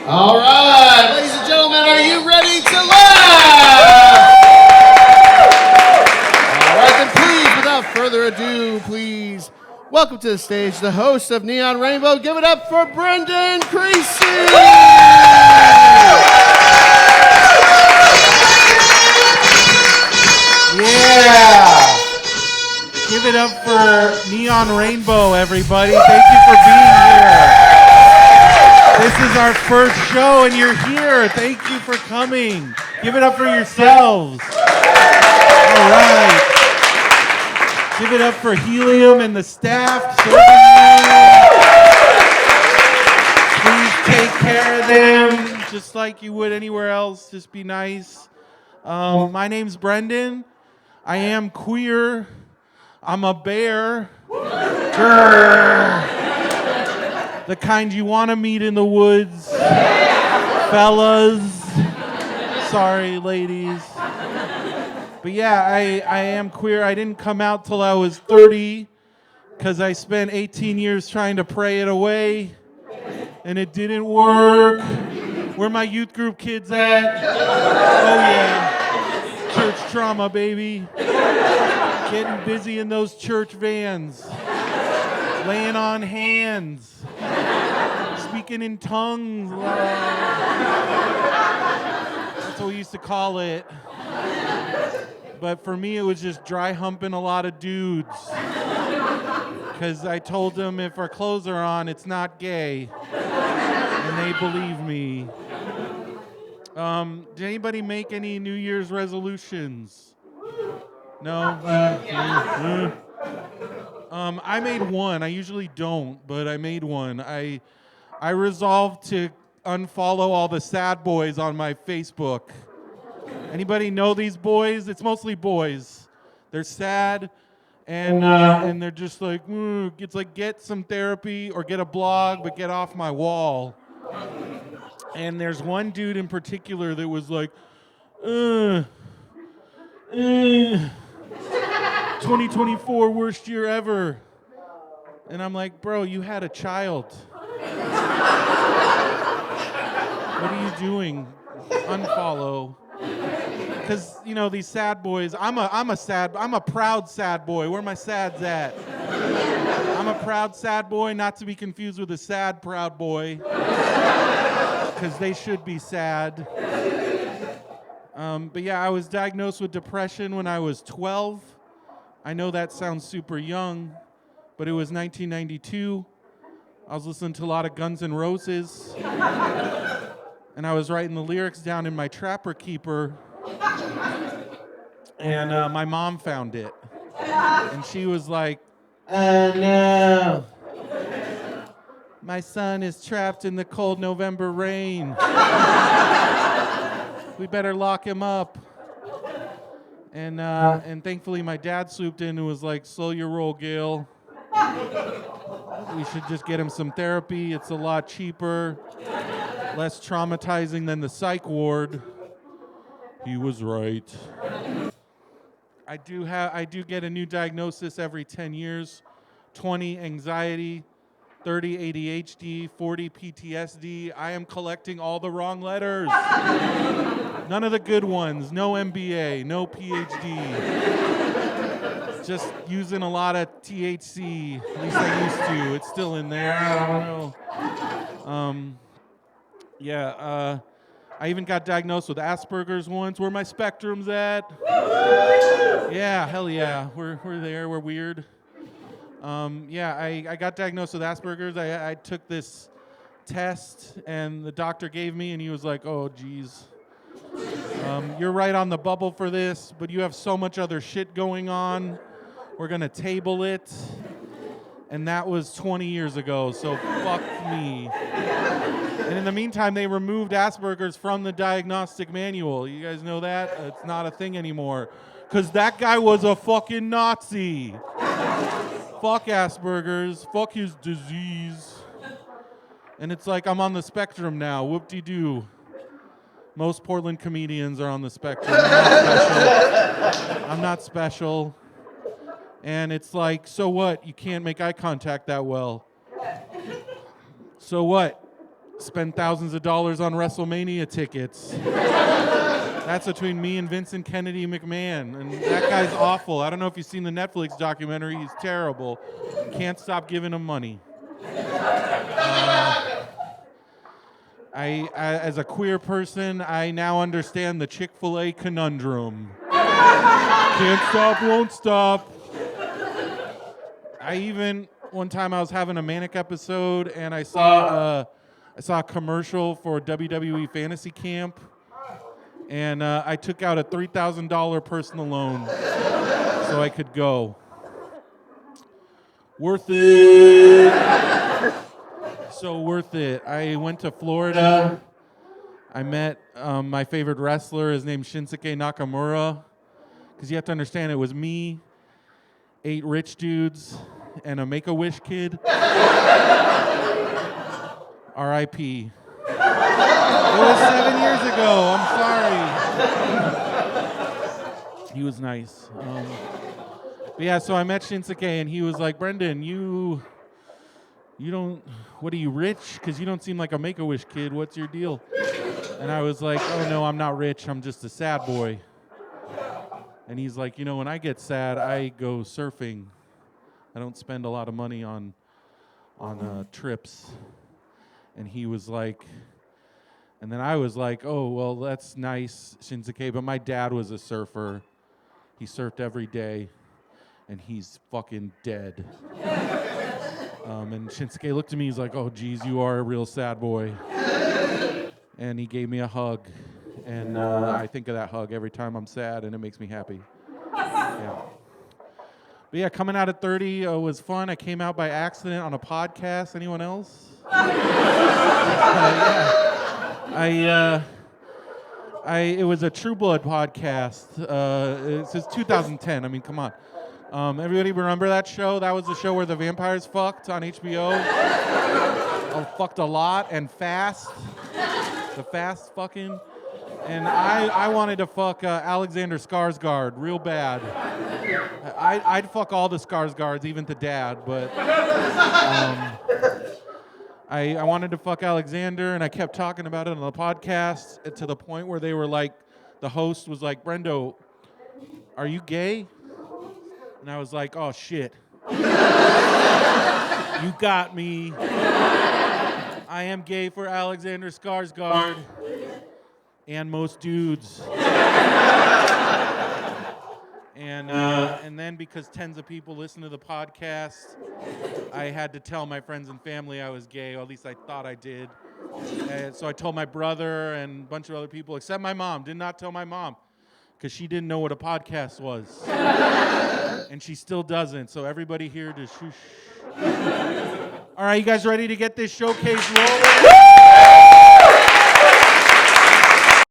All right, ladies and gentlemen, are you ready to laugh? All right, then please, without further ado, please welcome to the stage the host of Neon Rainbow. Give it up for Brendan Creecy. Yeah! Give it up for Neon Rainbow, everybody. Thank you for being here. This is our first show, and you're here. Thank you for coming. Give it up for yourselves. All right. Give it up for Helium and the staff serving you. Please take care of them just like you would anywhere else. Just be nice. My name's Brendan. I am queer. I'm a bear. Grr. The kind you want to meet in the woods. Fellas. Sorry, ladies. But yeah, I am queer. I didn't come out till I was 30 because I spent 18 years trying to pray it away, and it didn't work. Where my youth group kids at? Oh yeah, church trauma, baby. Getting busy in those church vans, laying on hands, speaking in tongues. That's what we used to call it. But for me, it was just dry humping a lot of dudes. Because I told them if our clothes are on, it's not gay. And they believe me. Did anybody make any New Year's resolutions? No? I made one. I usually don't, but I made one. I resolved to unfollow all the sad boys on my Facebook. Anybody know these boys? It's mostly boys. They're sad, and they're just like, it's like get some therapy or get a blog, but get off my wall. And there's one dude in particular that was like, 2024 worst year ever. And I'm like, bro, you had a child. What are you doing? Unfollow. Because, you know, these sad boys, I'm a proud sad boy. Where my sads at? I'm a proud sad boy, not to be confused with a sad proud boy. Because they should be sad. But yeah, I was diagnosed with depression when I was 12. I know that sounds super young, but it was 1992. I was listening to a lot of Guns N' Roses. And I was writing the lyrics down in my Trapper Keeper. And my mom found it. And she was like, oh no. My son is trapped in the cold November rain. We better lock him up. And thankfully my dad swooped in and was like, slow your roll, Gail. We should just get him some therapy. It's a lot cheaper, less traumatizing than the psych ward. He was right. I do get a new diagnosis every 10 years. 20 anxiety, 30 ADHD, 40 PTSD. I am collecting all the wrong letters. None of the good ones. No MBA, no PhD. Just using a lot of THC. At least I used to. It's still in there. I don't know. I even got diagnosed with Asperger's once. Where my spectrum's at? Yeah, hell yeah. We're there. We're weird. I got diagnosed with Asperger's. I took this test, and the doctor gave me, and he was like, oh, geez. You're right on the bubble for this, but you have so much other shit going on. We're going to table it. And that was 20 years ago, so fuck me. And in the meantime, they removed Asperger's from the diagnostic manual. You guys know that? It's not a thing anymore. Because that guy was a fucking Nazi. Fuck Asperger's. Fuck his disease. And it's like I'm on the spectrum now. Whoop-de-doo. Most Portland comedians are on the spectrum. I'm not special. And it's like, so what? You can't make eye contact that well. So what? spend thousands of dollars on WrestleMania tickets. That's between me and Vincent Kennedy McMahon. And that guy's awful. I don't know if you've seen the Netflix documentary. He's terrible. Can't stop giving him money. I, as a queer person, I now understand the Chick-fil-A conundrum. Can't stop, won't stop. One time I was having a manic episode and I saw a commercial for WWE Fantasy Camp. And I took out a $3,000 personal loan so I could go. Worth it. So worth it. I went to Florida. I met my favorite wrestler. His name's Shinsuke Nakamura. Because you have to understand, it was me, 8 rich dudes, and a Make-A-Wish kid. R.I.P. It was 7 years ago. I'm sorry. He was nice. But yeah, so I met Shinsuke, and he was like, Brendan, you don't, what are you, rich? Because you don't seem like a Make-A-Wish kid. What's your deal? And I was like, oh, no, I'm not rich. I'm just a sad boy. And he's like, when I get sad, I go surfing. I don't spend a lot of money on trips. And he was like, and then I was like, oh, well, that's nice, Shinsuke, but my dad was a surfer. He surfed every day, and he's fucking dead. And Shinsuke looked at me, he's like, oh, geez, you are a real sad boy. And he gave me a hug, and I think of that hug every time I'm sad, and it makes me happy. Yeah. But yeah, coming out at 30 was fun. I came out by accident on a podcast. Anyone else? Yeah. It was a True Blood podcast. It says 2010. I mean, come on. Everybody remember that show? That was the show where the vampires fucked on HBO. Fucked a lot and fast. The fast fucking. And I wanted to fuck Alexander Skarsgård real bad. I'd fuck all the Skarsgårds, even to Dad, but I wanted to fuck Alexander, and I kept talking about it on the podcast to the point where they were like, the host was like, Brendo, are you gay? And I was like, oh, shit. You got me. I am gay for Alexander Skarsgård and most dudes. And then because tens of people listen to the podcast, I had to tell my friends and family I was gay, or at least I thought I did. And so I told my brother and a bunch of other people, except my mom. Did not tell my mom, because she didn't know what a podcast was. And she still doesn't, so everybody here just shush. All right, you guys ready to get this showcase rolling?